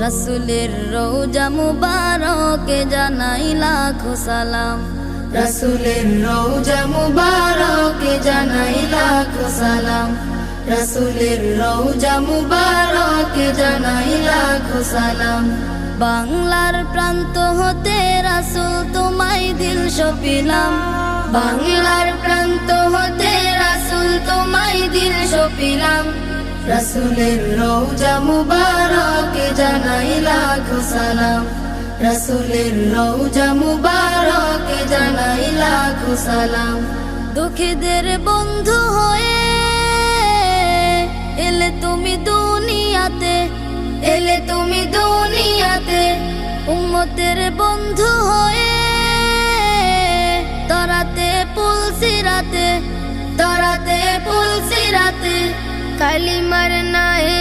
রাসূলের রওজা মুবারকে জানাই লাখো সালাম, রাসূলের রওজা মুবারকে জানাই লাখো সালাম, রাসূলের রওজা মুবারকে জানাই লাখো সালাম। বাংলার প্রান্ত হতে রাসূল তোমায় দিল সপিলাম, বাংলার প্রান্ত হতে রাসূল তোমায় দিল সপিলাম, রাসূলের রওজা মুবারকে জানাই লাখো সালাম, রাসূলের রওজা মুবারকে জানাই লাখো সালাম। দুঃখীদের বন্ধু হয়ে এলে তুমি দুনিয়াতে, এলে তুমি দুনিয়াতে, উম্মতের বন্ধু হয়ে তরাতে পুলসিরাতে, তরাতে পুলসিরাতে, কালিমার নায়ে